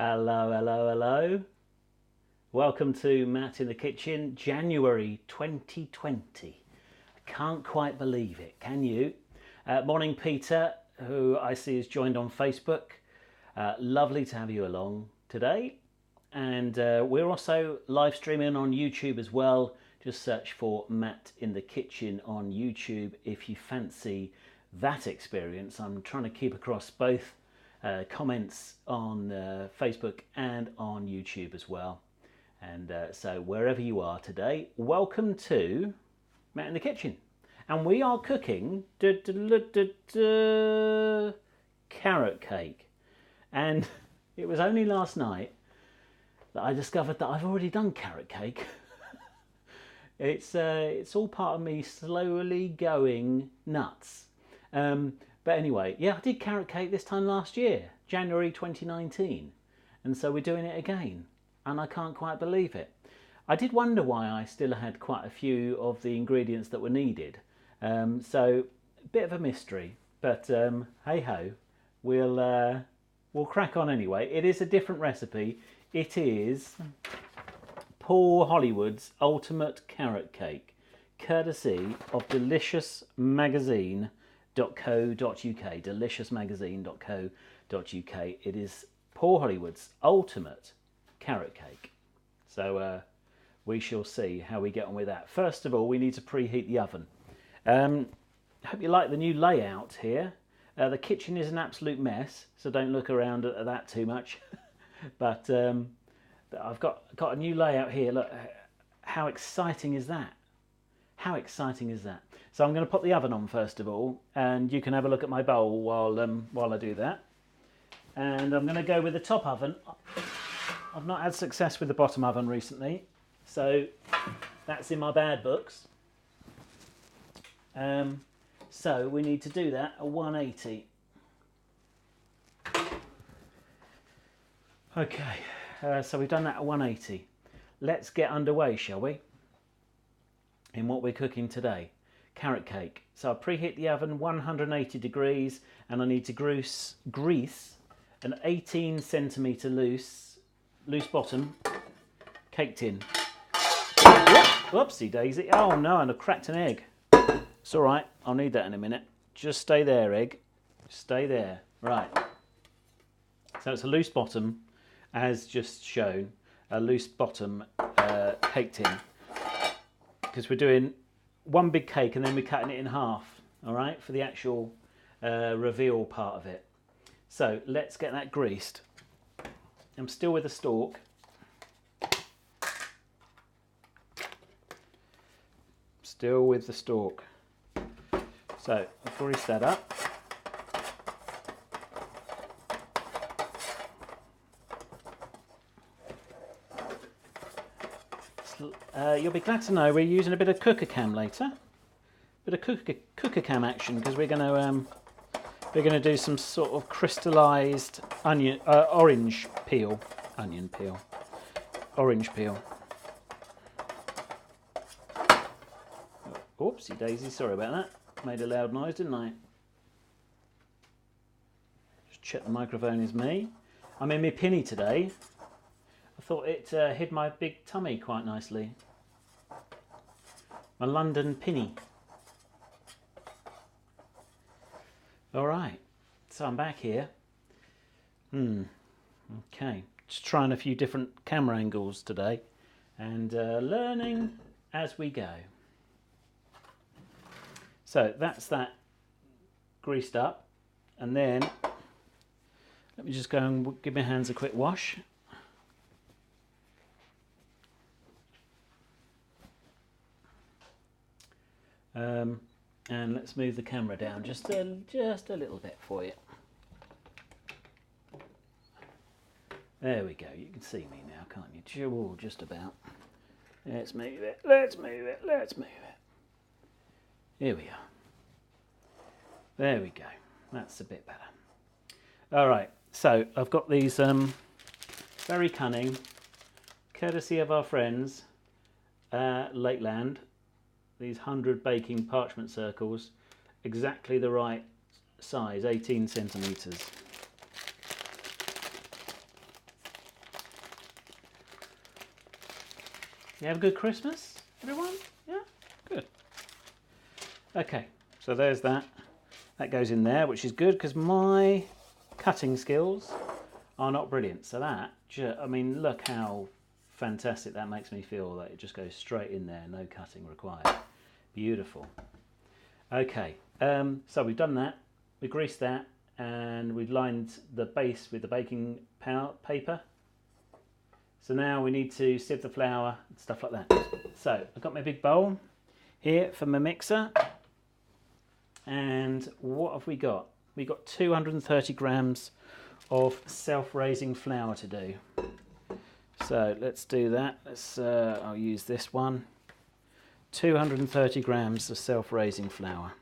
Hello, hello, hello. Welcome to Matt in the Kitchen, January 2020. I can't quite believe it, can you? Morning, Peter, who I see is joined on Facebook. Lovely to have you along today. And we're also live streaming on YouTube as well. Just search for Matt in the Kitchen on YouTube if you fancy that experience. I'm trying to keep across both comments on Facebook and on YouTube as well. And so wherever you are today, welcome to Matt in the Kitchen. And we are cooking carrot cake. And it was only last night that I discovered that I've already done carrot cake. It's all part of me slowly going nuts. But anyway, yeah, I did carrot cake this time last year, January 2019. And so we're doing it again. And I can't quite believe it. I did wonder why I still had quite a few of the ingredients that were needed. So a bit of a mystery. But hey ho, we'll crack on anyway. It is a different recipe. It is Paul Hollywood's Ultimate Carrot Cake, courtesy of deliciousmagazine.co.uk. deliciousmagazine.co.uk. It is Paul Hollywood's Ultimate Carrot Cake. So we shall see how we get on with that. First of all, we need to preheat the oven. I hope you like the new layout here. The kitchen is an absolute mess, so don't look around at that too much. But I've got a new layout here. Look, how exciting is that? How exciting is that? So I'm going to put the oven on first of all, and you can have a look at my bowl while I do that. And I'm going to go with the top oven. I've not had success with the bottom oven recently, so that's in my bad books. So we need to do that at 180. Okay, so we've done that at 180. Let's get underway, shall we? In what we're cooking today, carrot cake. So I preheat the oven 180 degrees, and I need to grease an 18 centimetre loose bottom cake tin. Whoopsie daisy! Oh no, and I've cracked an egg. It's all right. I'll need that in a minute. Just stay there, egg. Stay there. Right. So it's a loose bottom, as just shown. A loose bottom cake tin. Because we're doing one big cake and then we're cutting it in half, all right, for the actual reveal part of it. So let's get that greased. I'm still with the stalk. Still with the stalk. So I've greased that up. You'll be glad to know we're using a bit of cooker cam later, bit of cooker cam action, because we're going to do some sort of crystallized orange peel. Oopsie daisy, sorry about that. Made a loud noise, didn't I? Just check the microphone is me. I'm in my pinny today. I thought it hid my big tummy quite nicely. My London pinny. All right, so I'm back here. Okay, just trying a few different camera angles today and learning as we go. So that's that greased up, and then let me just go and give my hands a quick wash. And let's move the camera down just a little bit for you. There we go. You can see me now, can't you? Oh, just about. Let's move it. Let's move it. Let's move it. Here we are. There we go. That's a bit better. All right. So I've got these very cunning, courtesy of our friends, Lakeland. These 100 baking parchment circles, exactly the right size, 18 centimetres. You have a good Christmas, everyone? Yeah? Good. Okay, so there's that. That goes in there, which is good because my cutting skills are not brilliant. So that, I mean, look how fantastic that makes me feel, that it just goes straight in there, no cutting required. Beautiful. Okay, so we've done that, we greased that, and we've lined the base with the baking paper. So now we need to sieve the flour and stuff like that. So I've got my big bowl here for my mixer. And what have we got? We've got 230 grams of self-raising flour to do. So let's do that. I'll use this one. 230 grams of self-raising flour.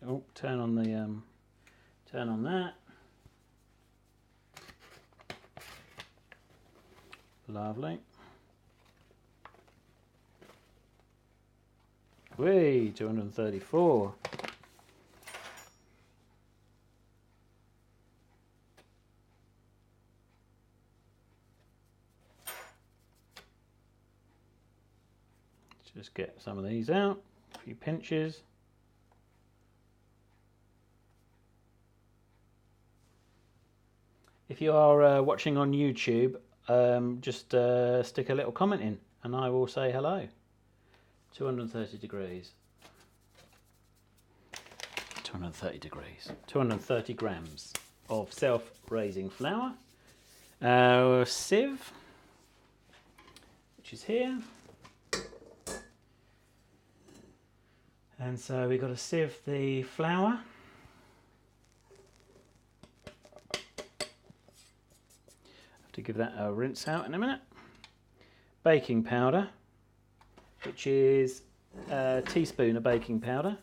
Oh, turn on that. Lovely. Whee, 234. Just get some of these out, a few pinches. If you are watching on YouTube, just stick a little comment in and I will say hello. 230 degrees. 230 degrees. 230 grams of self-raising flour. Sieve, which is here. And so we've got to sieve the flour. Have to give that a rinse out in a minute. Baking powder, which is a teaspoon of baking powder.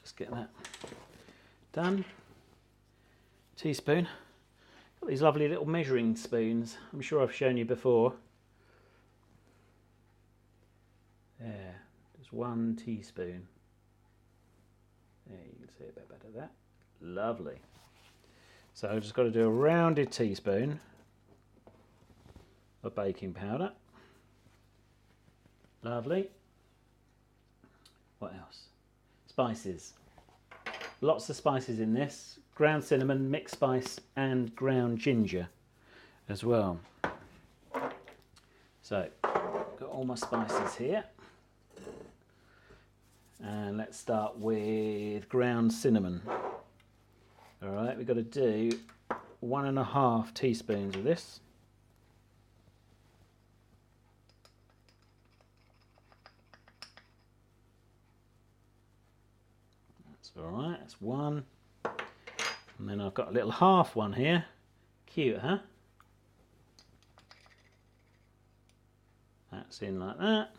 Just get that done. Teaspoon. Got these lovely little measuring spoons. I'm sure I've shown you before. There, just 1 teaspoon. There, you can see a bit better there. Lovely. So I've just got to do a rounded teaspoon of baking powder. Lovely. What else? Spices. Lots of spices in this. Ground cinnamon, mixed spice, and ground ginger as well. So, got all my spices here. And let's start with ground cinnamon. All right, we've got to do 1.5 teaspoons of this. That's all right, that's 1. And then I've got a little half one here. Cute, huh? That's in like that.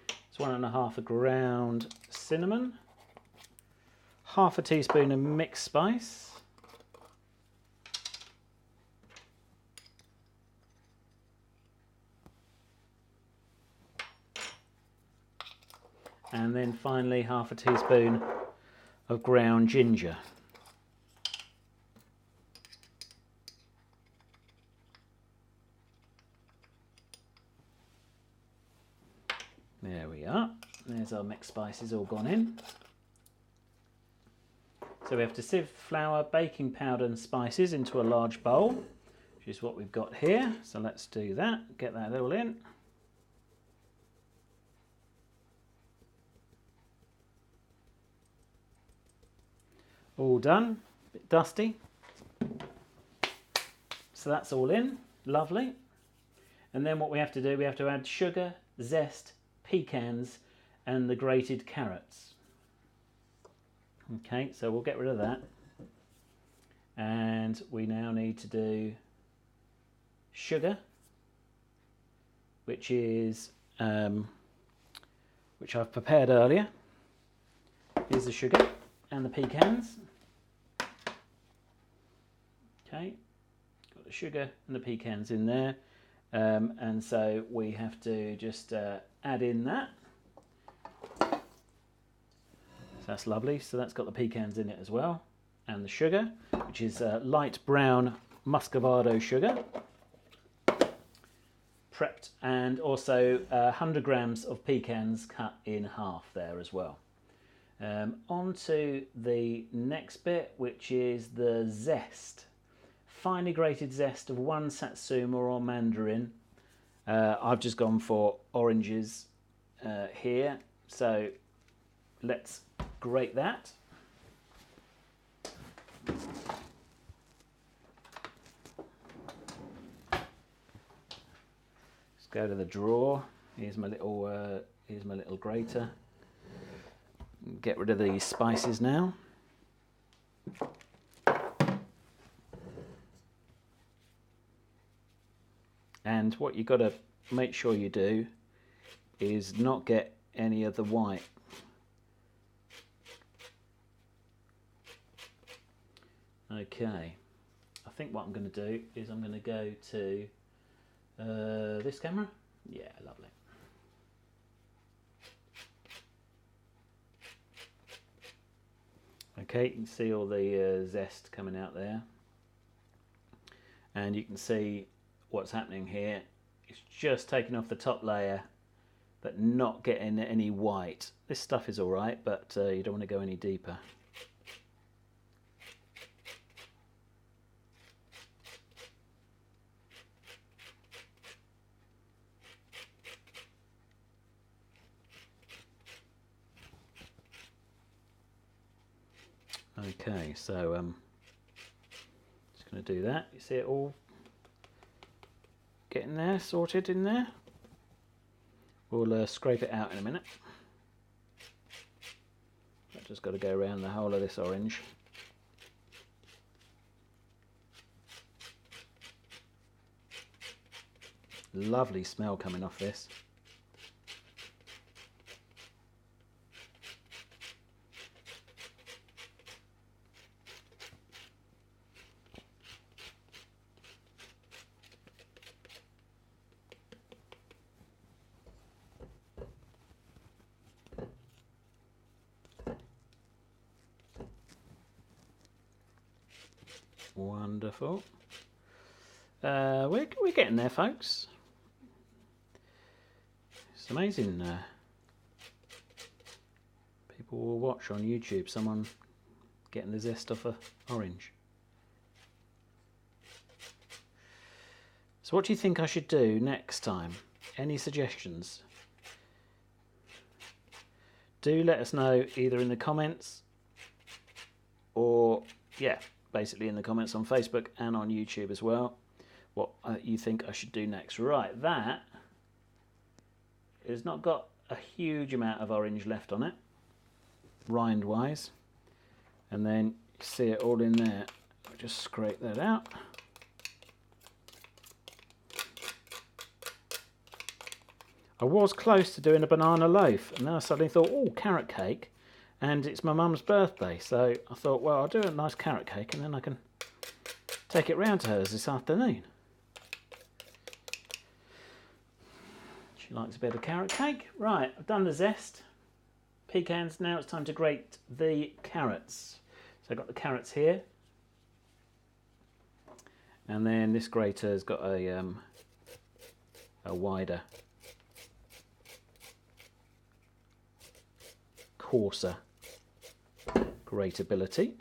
It's 1.5 of ground cinnamon. 1/2 teaspoon of mixed spice. And then finally 1/2 teaspoon of ground ginger. There we are. There's our mixed spices all gone in. So we have to sieve flour, baking powder and spices into a large bowl, which is what we've got here. So let's do that, get that all in. All done, a bit dusty. So that's all in, lovely. And then what we have to do, we have to add sugar, zest, pecans and the grated carrots. Okay, so we'll get rid of that. And we now need to do sugar, which is which I've prepared earlier. Here's the sugar and the pecans. Okay, got the sugar and the pecans in there. and so we have to just add in that. So that's lovely. So that's got the pecans in it as well, and the sugar, which is light brown muscovado sugar, prepped, and also 100 grams of pecans cut in half there as well. On to the next bit, which is the zest. Finely grated zest of 1 satsuma or mandarin. I've just gone for oranges here, so let's grate that. Let's go to the drawer. Here's my little grater. Get rid of these spices now. And what you've got to make sure you do is not get any of the white. Okay, I think what I'm going to do is I'm going to go to this camera. Yeah, lovely. Okay, you can see all the zest coming out there, and you can see what's happening here. It's just taking off the top layer but not getting any white. This stuff is alright, but you don't want to go any deeper. Okay, so just going to do that. You see it all getting there, sorted in there. We'll scrape it out in a minute. I've just got to go around the whole of this orange. Lovely smell coming off this. Wonderful. We're getting there, folks. It's amazing. People will watch on YouTube someone getting the zest off an orange. So what do you think I should do next time? Any suggestions? Do let us know either in the comments or, yeah, basically in the comments on Facebook and on YouTube as well, what you think I should do next. Right, that has not got a huge amount of orange left on it, rind wise, and then you see it all in there. I'll just scrape that out. I was close to doing a banana loaf, and then I suddenly thought, oh, carrot cake. And it's my mum's birthday, so I thought, well, I'll do a nice carrot cake and then I can take it round to hers this afternoon. She likes a bit of carrot cake. Right, I've done the zest. Pecans, now it's time to grate the carrots. So I've got the carrots here. And then this grater's got a wider, coarser grateability.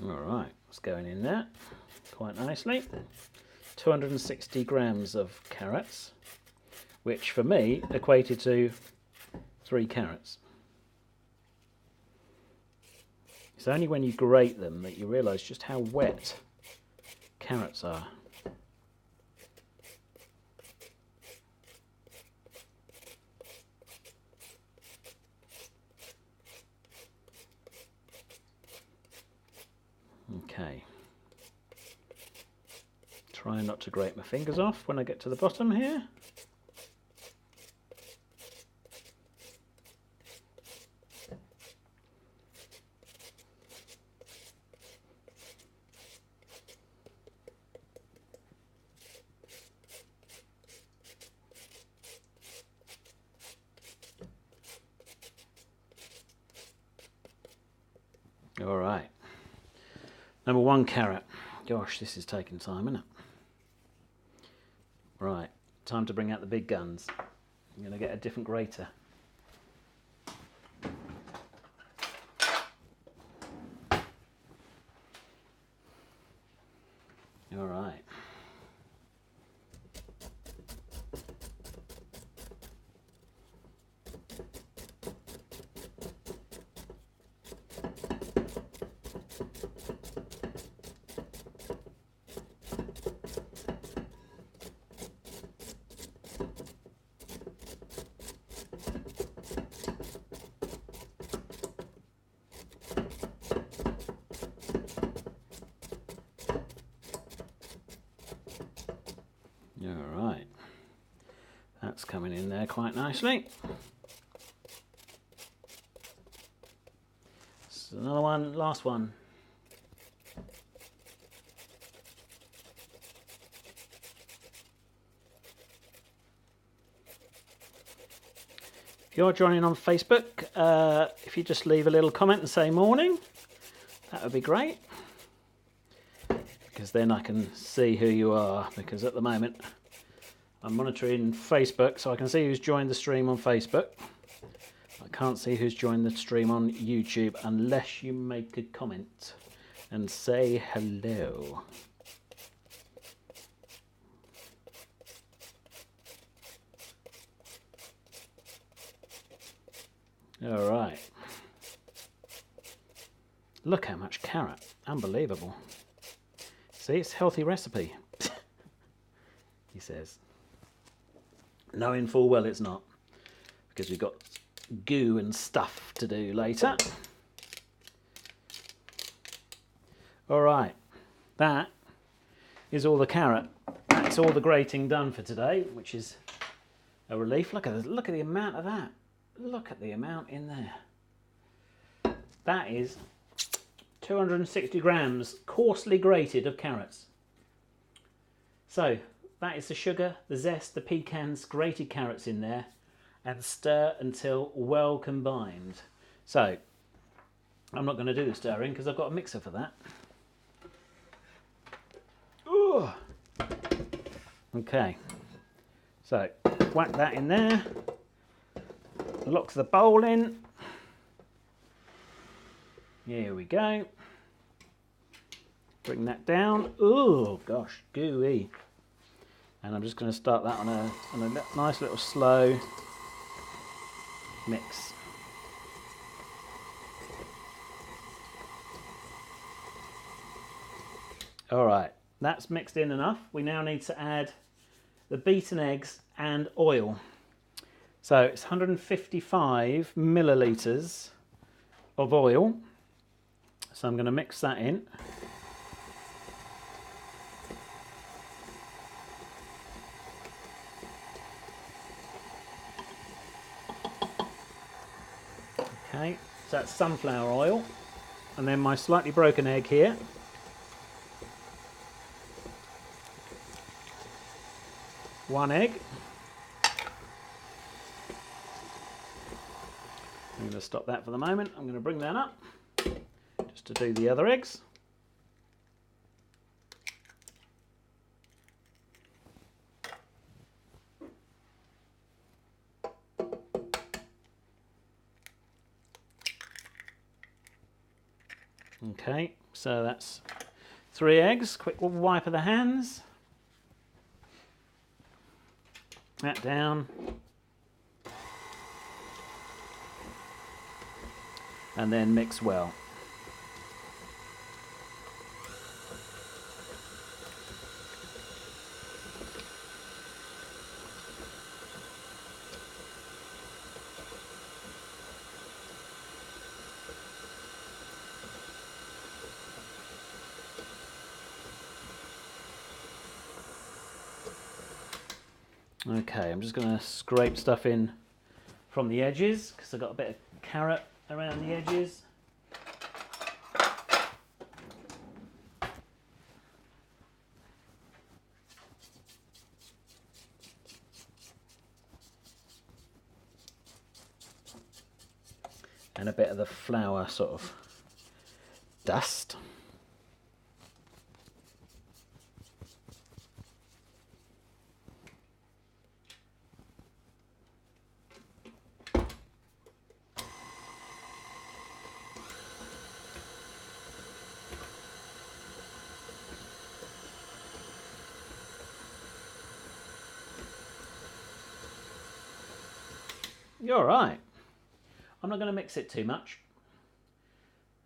Alright, it's going in there quite nicely. 260 grams of carrots, which for me equated to 3 carrots. It's only when you grate them that you realise just how wet carrots are. Okay. Try not to grate my fingers off when I get to the bottom here. All right. Number 1 carrot. Gosh, this is taking time, isn't it? Right, time to bring out the big guns. I'm going to get a different grater. All right. All right, that's coming in there quite nicely. So another one, last one. If you're joining on Facebook, if you just leave a little comment and say morning, that would be great. Because then I can see who you are, because at the moment I'm monitoring Facebook, so I can see who's joined the stream on Facebook. I can't see who's joined the stream on YouTube unless you make a comment and say hello. All right. Look how much carrot. Unbelievable. See, it's a healthy recipe, he says. Knowing full well it's not, because we've got goo and stuff to do later. All right, that is all the carrot. That's all the grating done for today, which is a relief. Look at the amount of that. Look at the amount in there. That is 260 grams coarsely grated of carrots. So that is the sugar, the zest, the pecans, grated carrots in there, and stir until well combined. So I'm not going to do the stirring because I've got a mixer for that. Ooh. Okay, so whack that in there, lock the bowl in. Here we go. Bring that down. Oh gosh, gooey. And I'm just going to start that on a nice little slow mix. All right, that's mixed in enough. We now need to add the beaten eggs and oil. So it's 155 millilitres of oil. So I'm going to mix that in. Okay, so that's sunflower oil. And then my slightly broken egg here. One egg. I'm going to stop that for the moment. I'm going to bring that up just to do the other eggs. Okay, so that's 3 eggs. Quick wipe of the hands. That down. And then mix well. Okay, I'm just going to scrape stuff in from the edges because I've got a bit of carrot around the edges. And a bit of the flour sort of dust. You're all right. I'm not going to mix it too much.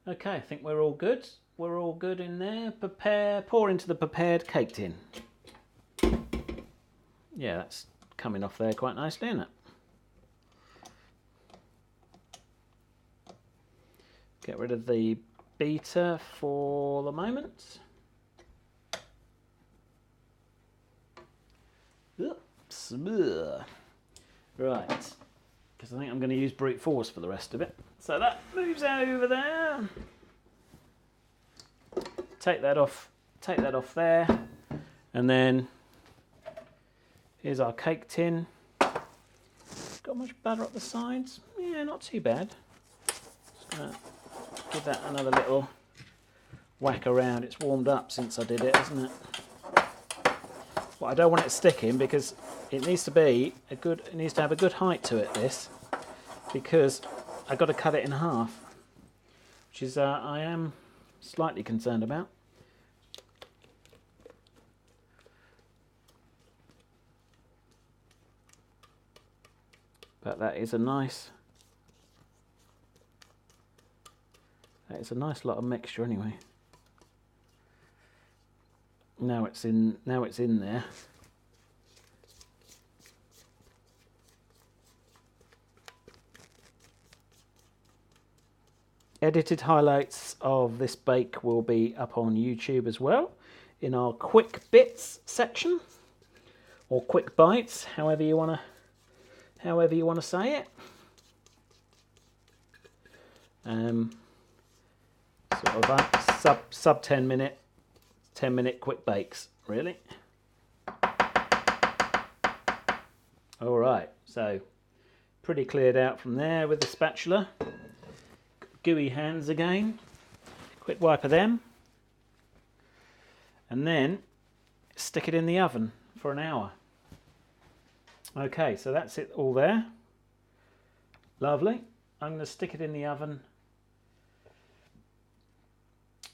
Okay, I think we're all good. We're all good in there. Pour into the prepared cake tin. Yeah, that's coming off there quite nicely, isn't it? Get rid of the beater for the moment. Oops. Right, because I think I'm going to use brute force for the rest of it. So that moves over there. Take that off there. And then here's our cake tin. Got much butter up the sides? Yeah, not too bad. Just gonna give that another little whack around. It's warmed up since I did it, hasn't it? Well, I don't want it sticking because it needs to be it needs to have a good height to it, this, because I've got to cut it in half, which is I am slightly concerned about. But that is a nice lot of mixture anyway. Now it's in there. Edited highlights of this bake will be up on YouTube as well, in our quick bits section, or quick bites, however you want to say it. Sort of sub 10 minute quick bakes, really. All right, so pretty cleared out from there with the spatula. Gooey hands again. Quick wipe of them. And then stick it in the oven for an hour. Okay, so that's it all there. Lovely. I'm going to stick it in the oven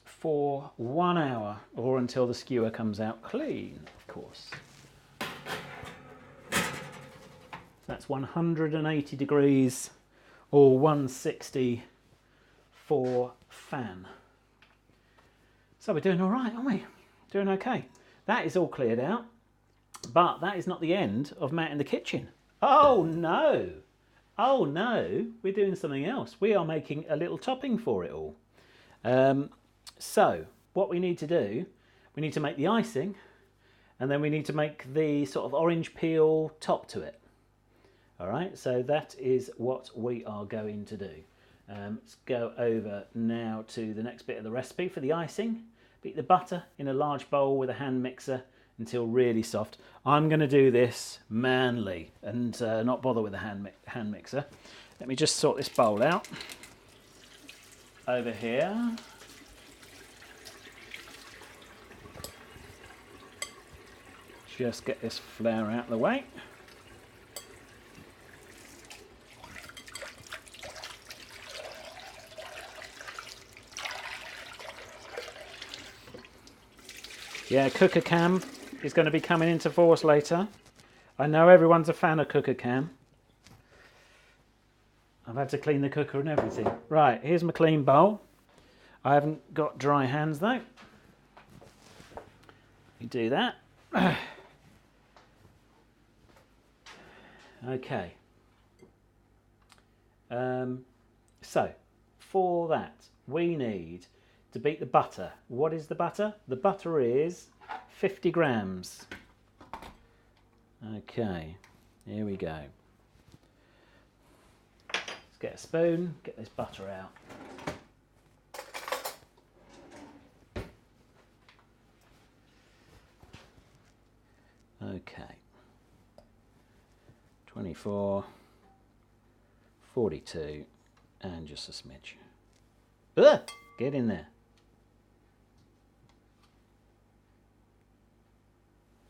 for 1 hour, or until the skewer comes out clean, of course. That's 180 degrees or 160 for fan. So we're doing all right, aren't we? Doing okay. That is all cleared out, but that is not the end of Matt in the kitchen. Oh no! Oh no! We're doing something else. We are making a little topping for it all. So what we need to do, we need to make the icing, and then we need to make the sort of orange peel top to it. All right, so that is what we are going to do. Let's go over now to the next bit of the recipe for the icing. Beat the butter in a large bowl with a hand mixer until really soft. I'm going to do this manly and not bother with a hand mixer. Let me just sort this bowl out. Over here. Just get this flour out of the way. Yeah, cooker cam is going to be coming into force later. I know everyone's a fan of cooker cam. I've had to clean the cooker and everything. Right, here's my clean bowl. I haven't got dry hands though. You do that. Okay. So, for that, we need to beat the butter. What is the butter? The butter is 50 grams. Okay, here we go. Let's get a spoon, get this butter out. Okay, 24, 42, and just a smidge. Ugh, get in there.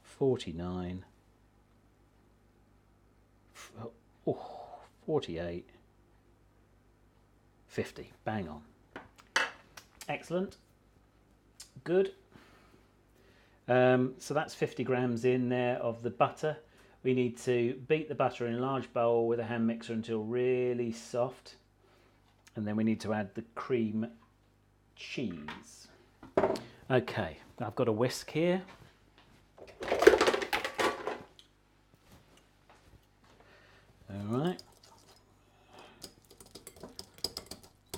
49, 48, 50, bang on. Excellent, good. So that's 50 grams in there of the butter. We need to beat the butter in a large bowl with a hand mixer until really soft. And then we need to add the cream cheese. Okay, I've got a whisk here. All right.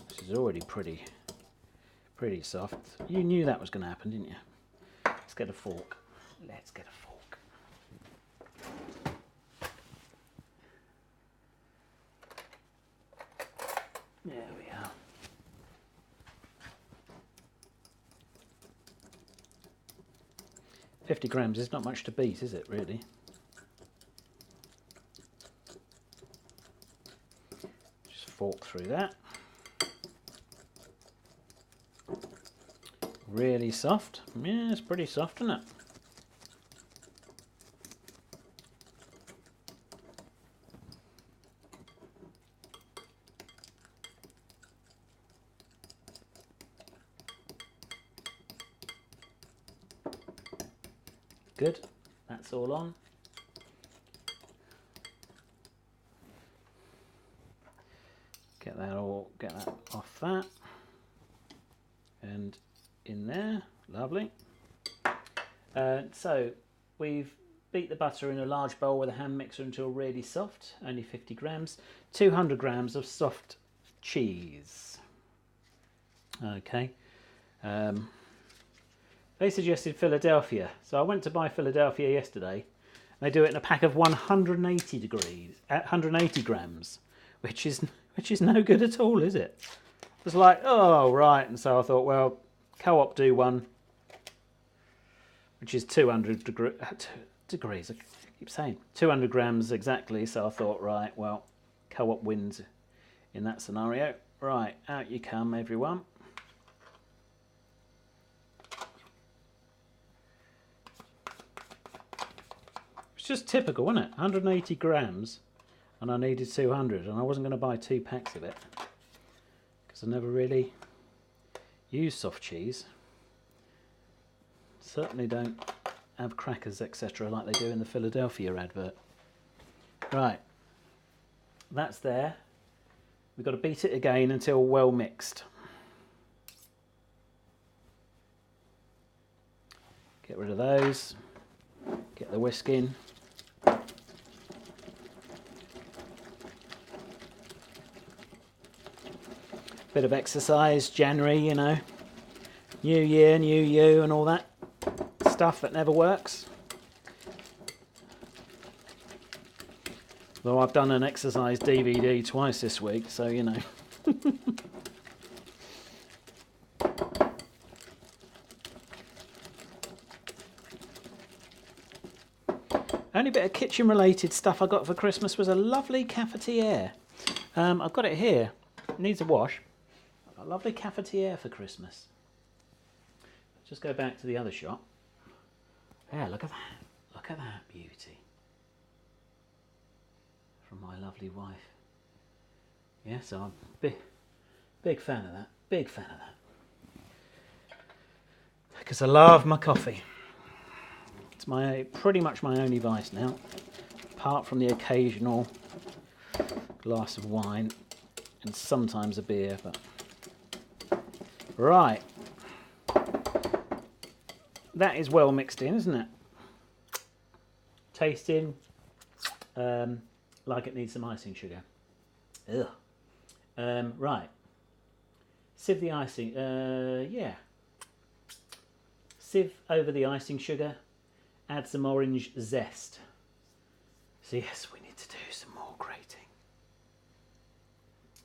This is already pretty soft. You knew that was going to happen, didn't you? Let's get a fork. Let's get a fork. There we are. $50 grams is not much to beat, is it, really? Just fork through that. Really soft. Yeah, it's pretty soft, isn't it? Good. That's all on. Get that off that. And in there, lovely. So we've beat the butter in a large bowl with a hand mixer until really soft, only 50 grams, 200 grams of soft cheese. Okay. They suggested Philadelphia, so I went to buy Philadelphia yesterday. They do it in a pack of 180 grams, which is no good at all, is it? It's like, oh right, and so I thought, well, Co-op do one, which is 200 degrees. I keep saying 200 grams exactly. So I thought, right, well, Co-op wins in that scenario. Right, out you come, everyone. It's just typical, isn't it? 180 grams, and I needed 200, and I wasn't going to buy 2 packs of it because I never really use soft cheese. Certainly don't have crackers, etc., like they do in the Philadelphia advert. Right, that's there. We've got to beat it again until well mixed. Get rid of those. Get the whisk in. Bit of exercise, January, you know. New year, new you, and all that stuff that never works. Though I've done an exercise DVD twice this week, so you know. Only bit of kitchen related stuff I got for Christmas was a lovely cafetiere. I've got it here. It needs a wash. A lovely cafetiere for Christmas. Let's just go back to the other shot. Yeah, look at that. Look at that beauty. From my lovely wife. Yeah, so I'm big fan of that. Big fan of that. Because I love my coffee. It's pretty much my only vice now. Apart from the occasional glass of wine and sometimes a beer, but right. That is well mixed in, isn't it? Tasting like it needs some icing sugar. Ugh. Right. Sieve the icing. Yeah. Sieve over the icing sugar. Add some orange zest. So yes, we need to do some more grating.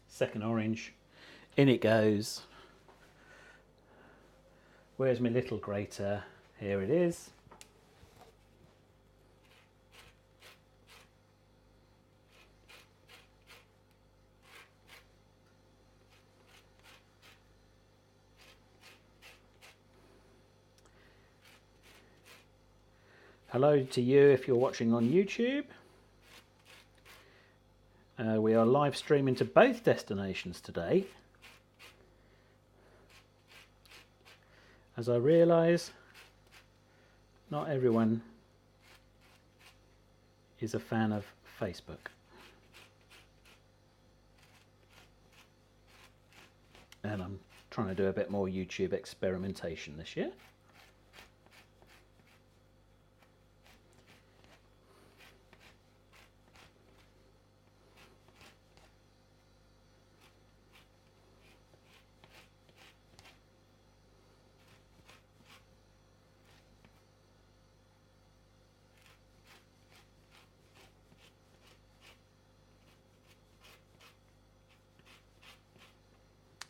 Second orange, in it goes. Where's my little grater? Here it is. Hello to you if you're watching on YouTube. We are live streaming to both destinations today, as I realise not everyone is a fan of Facebook. And I'm trying to do a bit more YouTube experimentation this year.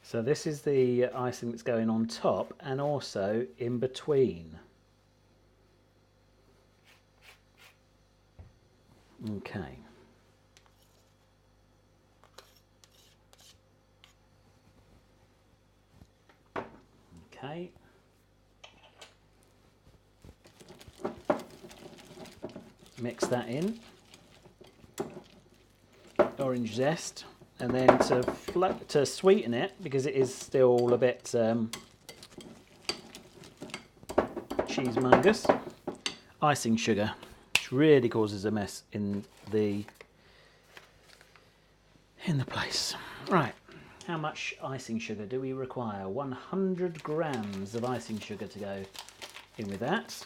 So this is the icing that's going on top and also in between. Okay. Okay. Mix that in. Orange zest. And then to sweeten it, because it is still a bit cheesemungus, icing sugar, which really causes a mess in the place. Right, how much icing sugar do we require? 100 grams of icing sugar to go in with that.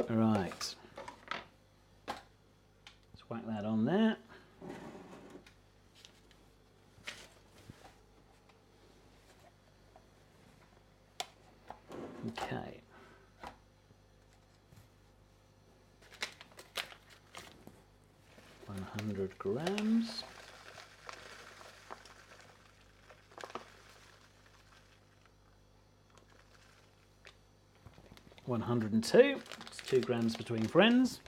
Right. Whack that on there. Okay. $100 grams. $102. It's 2 grams between friends.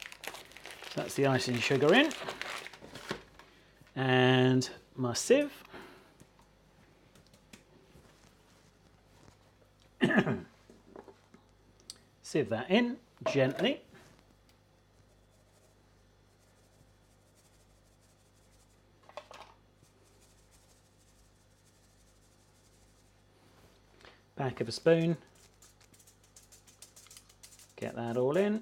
That's the icing sugar in, and my sieve. Sieve that in gently. Back of a spoon. Get that all in.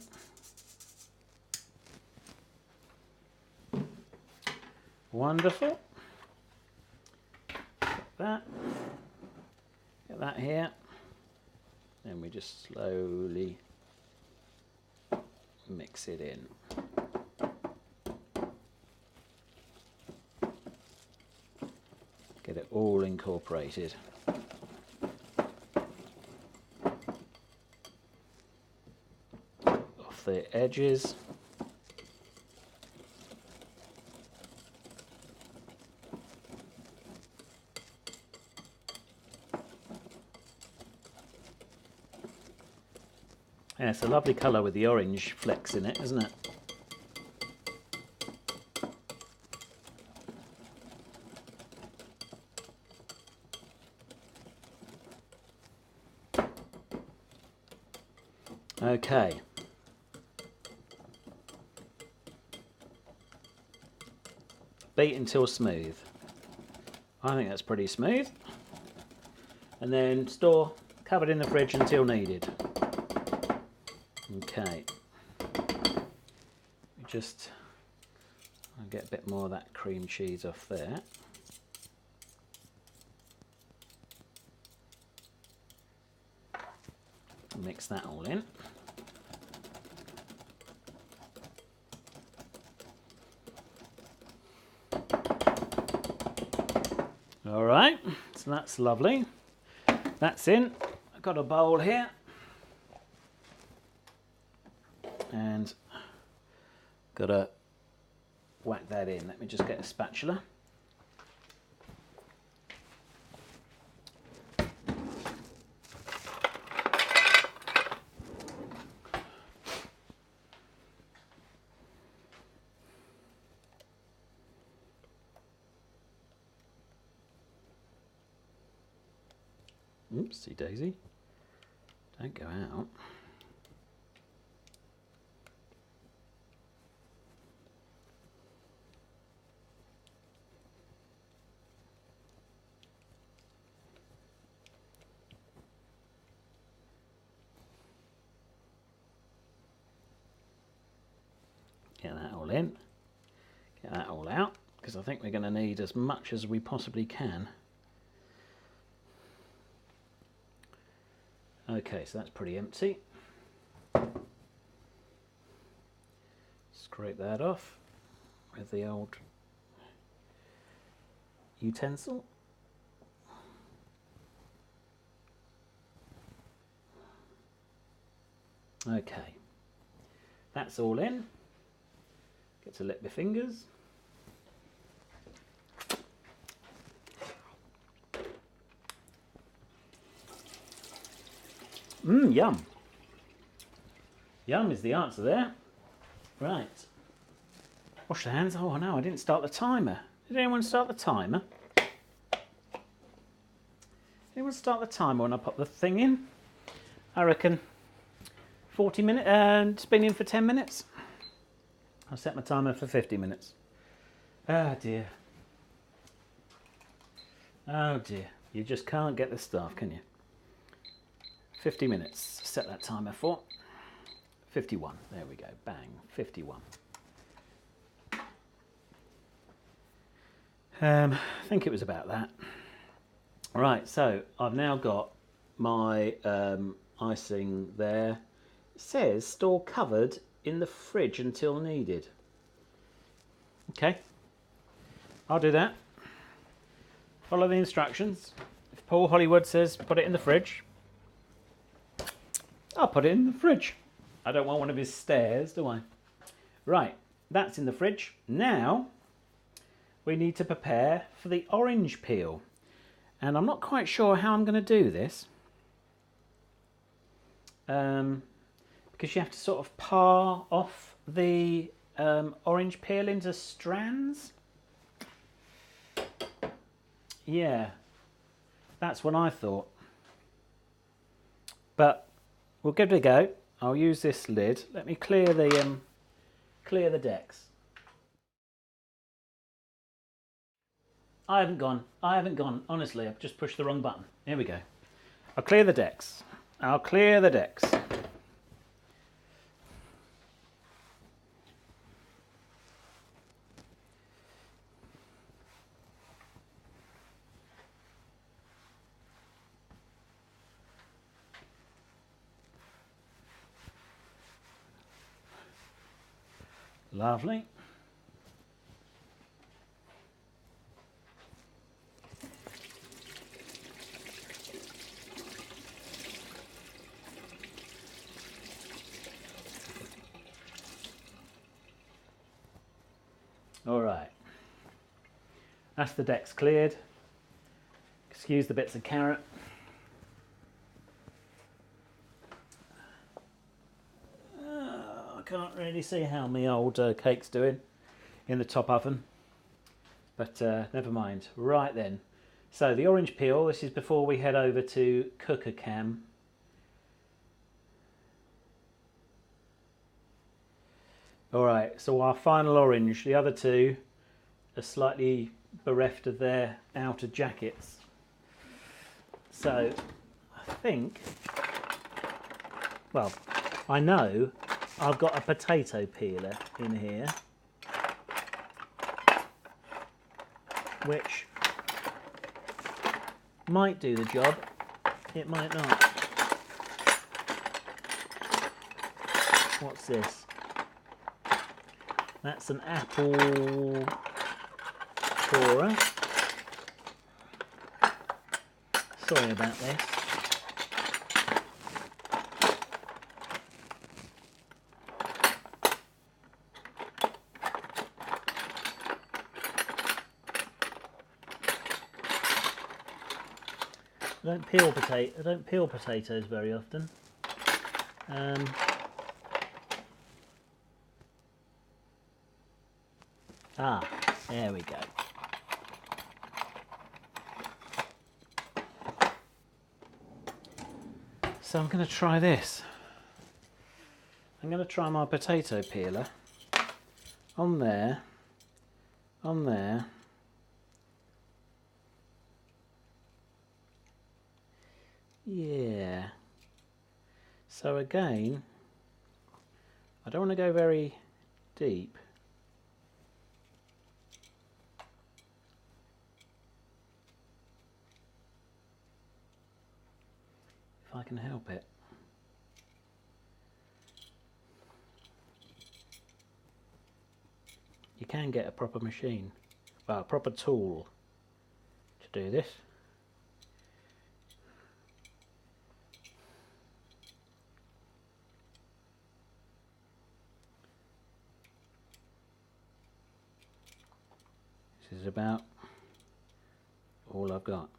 Wonderful. Get that here. Then we just slowly mix it in. Get it all incorporated. Off the edges. Yeah, it's a lovely colour with the orange flecks in it, isn't it? Okay. Beat until smooth. I think that's pretty smooth. And then store covered in the fridge until needed. Okay, I'll get a bit more of that cream cheese off there. Mix that all in. All right, so that's lovely. That's in. I've got a bowl here. and gotta whack that in. Let me just get a spatula. Oopsie daisy. Don't go out. Get that all in. Get that all out, because I think we're going to need as much as we possibly can. Okay, so that's pretty empty. Scrape that off with the old utensil. Okay, that's all in. Get to lick my fingers. Yum. Yum is the answer there. Right. Wash the hands. Oh no, I didn't start the timer. Did anyone start the timer? Anyone start the timer when I pop the thing in? I reckon 40 minutes, and it's been in for 10 minutes. I'll set my timer for 50 minutes. Oh dear. Oh dear. You just can't get the staff, can you? 50 minutes, set that timer for. 51, there we go, bang, 51. I think it was about that. Right, so I've now got my icing there. It says store covered in the fridge until needed. Okay, I'll do that. Follow the instructions. If Paul Hollywood says put it in the fridge, I'll put it in the fridge. I don't want one of his stairs, do I? Right, that's in the fridge. Now, we need to prepare for the orange peel. And I'm not quite sure how I'm going to do this. Because you have to sort of par off the orange peel into strands. Yeah, that's what I thought. But we'll give it a go. I'll use this lid. Let me clear the decks. I haven't gone. Honestly, I've just pushed the wrong button. Here we go. I'll clear the decks. Lovely. All right. That's the decks cleared. Excuse the bits of carrot. I can't really see how my old cake's doing in the top oven, but never mind. Right then, so the orange peel, this is before we head over to cooker cam. All right, so our final orange, the other two are slightly bereft of their outer jackets. So I think, well, I know I've got a potato peeler in here, which might do the job, it might not. What's this? That's an apple corer. Sorry about this. I don't peel potatoes very often. There we go. So I'm going to try this. I'm going to try my potato peeler on there, on there. Yeah. So again, I don't want to go very deep. If I can help it. You can get a proper machine, well, a proper tool to do this. This is about all I've got.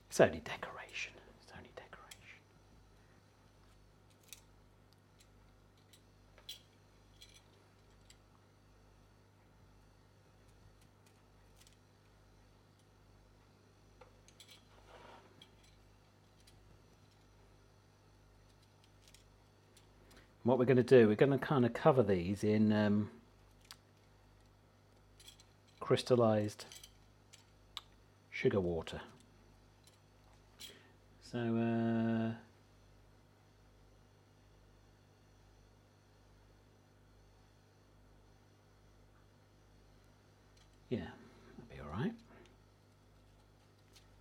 It's only decoration. It's only decoration. What we're going to do, we're going to kind of cover these in crystallized sugar water. So yeah, that'll be all right.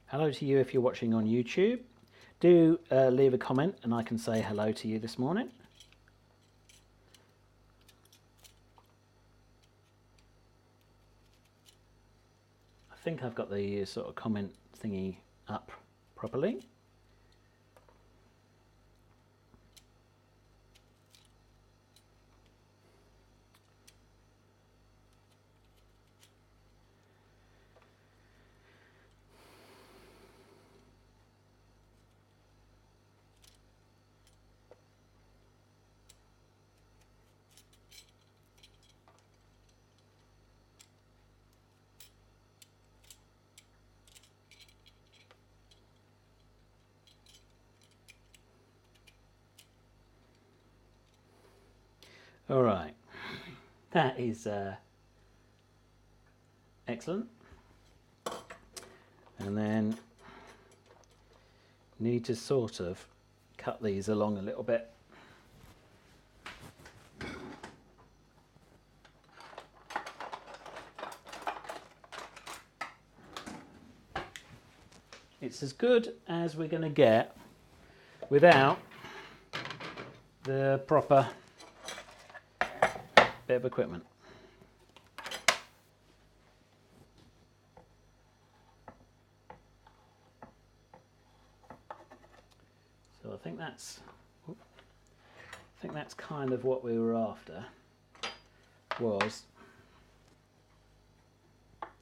Hello to you if you're watching on YouTube. Do leave a comment and I can say hello to you this morning. I think I've got the sort of comment thingy up properly. All right, that is excellent. And then need to sort of cut these along a little bit. It's as good as we're going to get without the proper bit of equipment. So I think that's kind of what we were after, was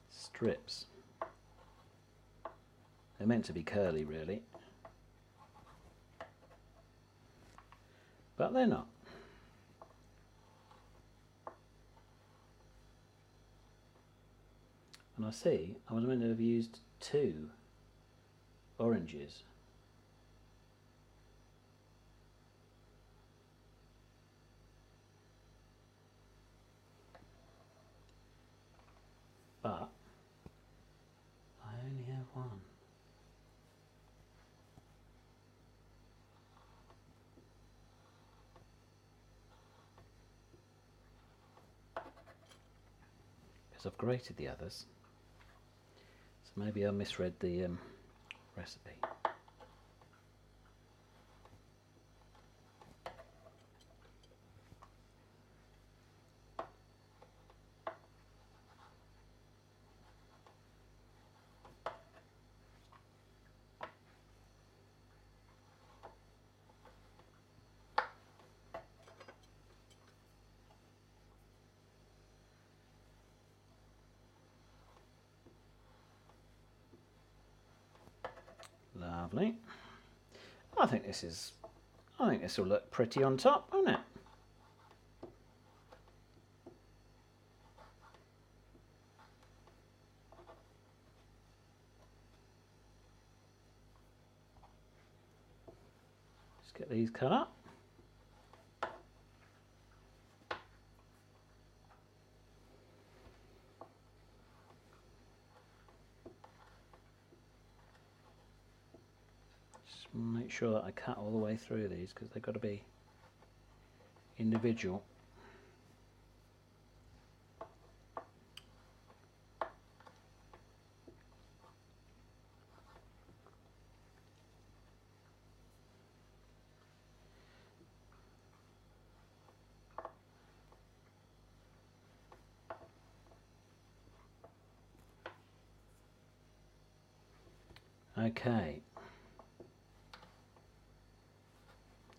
strips. They're meant to be curly really, but they're not. And I see I was meant to have used 2 oranges. But I only have 1. Because I've grated the others. So maybe I misread the recipe. Lovely. I think this will look pretty on top, won't it? Let's get these cut up. Make sure that I cut all the way through these because they've got to be individual. Okay.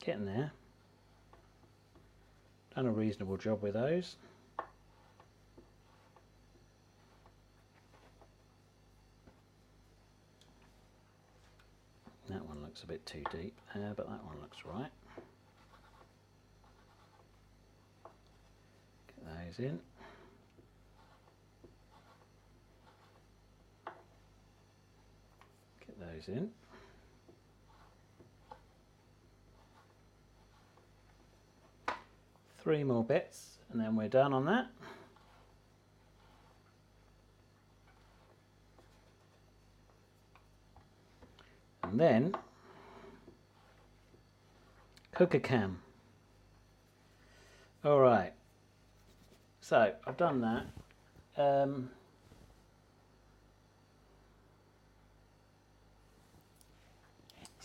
Getting there. Done a reasonable job with those. That one looks a bit too deep there, but that one looks right. Get those in. Get those in. Three more bits and then we're done on that. And then cooker cam. All right, so I've done that. So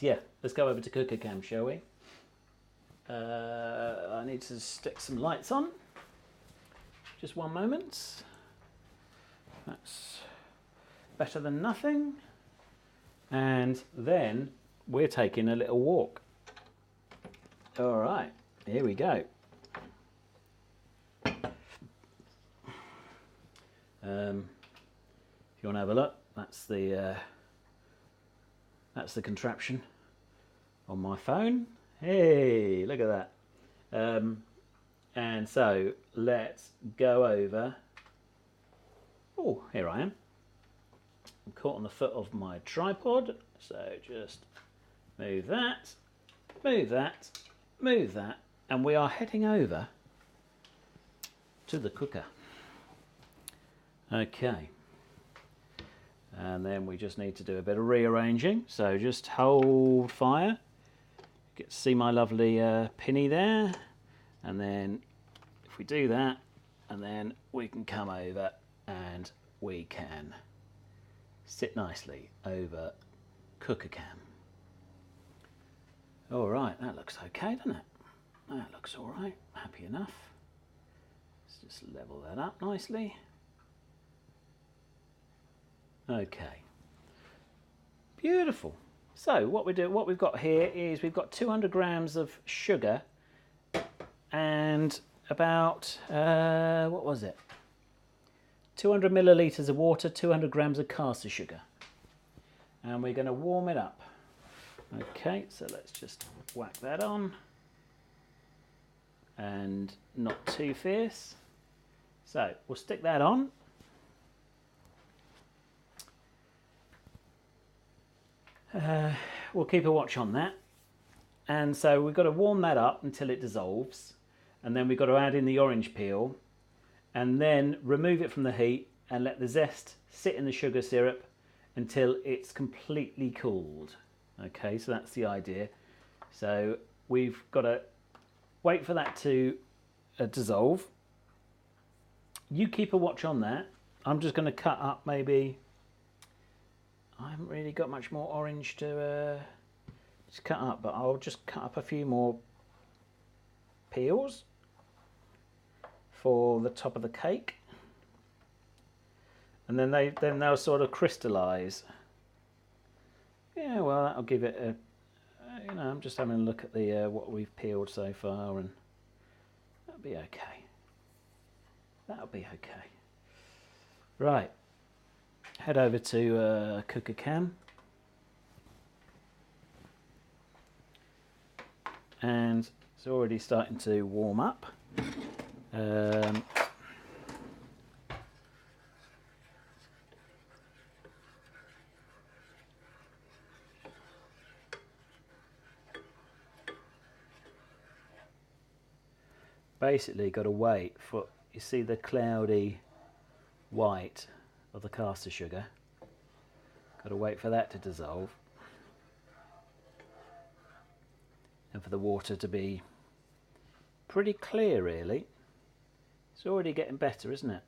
yeah, let's go over to cooker cam, shall we? I need to stick some lights on. Just one moment. That's better than nothing. And then we're taking a little walk. All right, here we go. If you want to have a look, that's the contraption on my phone. Hey, look at that. And so let's go over. Oh, here I am. I'm caught on the foot of my tripod. So just move that, move that, move that. And we are heading over to the cooker. Okay. And then we just need to do a bit of rearranging. So just hold fire. Get to see my lovely pinny there. And then if we do that, and then we can come over and we can sit nicely over cooker cam. All right, that looks okay, doesn't it? That looks all right, happy enough. Let's just level that up nicely. Okay, beautiful. So what we've got here is we've got 200 grams of sugar and about, what was it? 200 millilitres of water, 200 grams of caster sugar. And we're going to warm it up. Okay, so let's just whack that on. And not too fierce. So we'll stick that on. We'll keep a watch on that. And so we've got to warm that up until it dissolves. And then we've got to add in the orange peel. And then remove it from the heat and let the zest sit in the sugar syrup until it's completely cooled. Okay, so that's the idea. So we've got to wait for that to dissolve. You keep a watch on that. I'm just going to cut up maybe, I haven't really got much more orange to cut up, but I'll just cut up a few more peels for the top of the cake. And then they'll sort of crystallize. Yeah, well, that'll give it a, you know, I'm just having a look at the what we've peeled so far, and that'll be okay. That'll be okay. Right, head over to cooker cam. and it's already starting to warm up. Basically got to wait for, you see the cloudy white of the caster sugar, got to wait for that to dissolve and for the water to be pretty clear really. It's already getting better, isn't it?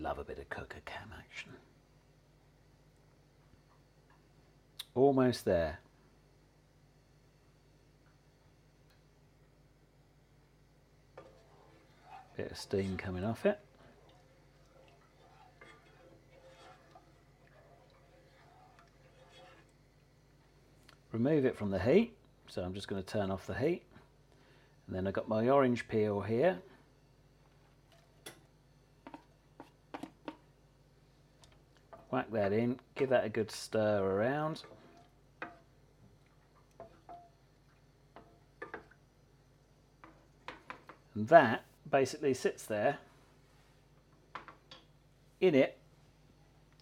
Love a bit of cooker cam action. Almost there. Bit of steam coming off it. Remove it from the heat, so I'm just going to turn off the heat. And then I've got my orange peel here. Whack that in, give that a good stir around. And that basically sits there in it,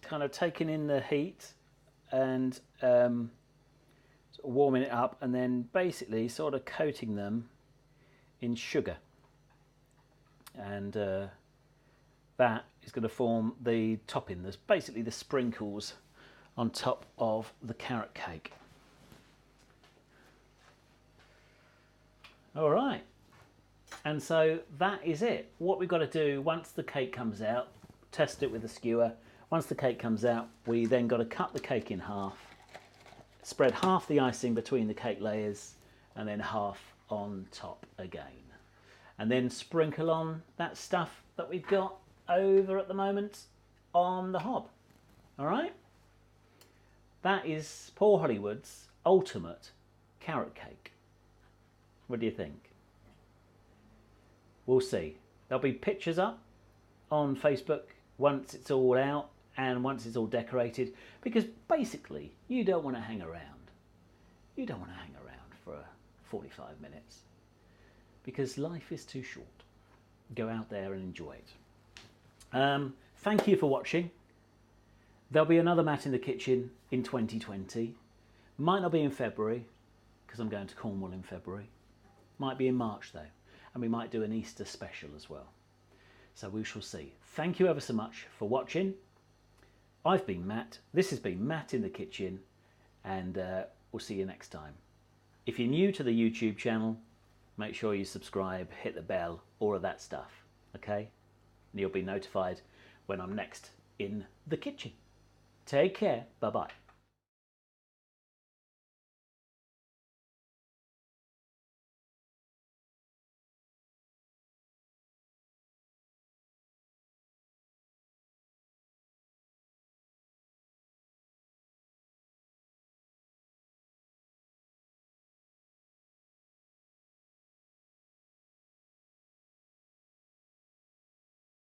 kind of taking in the heat and sort of warming it up, and then basically sort of coating them in sugar. And that is going to form the topping. There's basically the sprinkles on top of the carrot cake. All right, and so that is it. What we've got to do once the cake comes out, test it with a skewer. Once the cake comes out, we then got to cut the cake in half, spread half the icing between the cake layers, and then half on top again. And then sprinkle on that stuff that we've got over at the moment on the hob. All right? That is Paul Hollywood's ultimate carrot cake. What do you think? We'll see. There'll be pictures up on Facebook once it's all out and once it's all decorated, because basically you don't want to hang around. You don't want to hang around for 45 minutes because life is too short. Go out there and enjoy it. Thank you for watching. There'll be another Matt in the Kitchen in 2020. Might not be in February because I'm going to Cornwall in February. Might be in March though, and we might do an Easter special as well. So we shall see. Thank you ever so much for watching. I've been Matt. This has been Matt in the Kitchen, and we'll see you next time. If you're new to the YouTube channel, make sure you subscribe, hit the bell, all of that stuff, okay? And you'll be notified when I'm next in the kitchen. Take care. Bye-bye.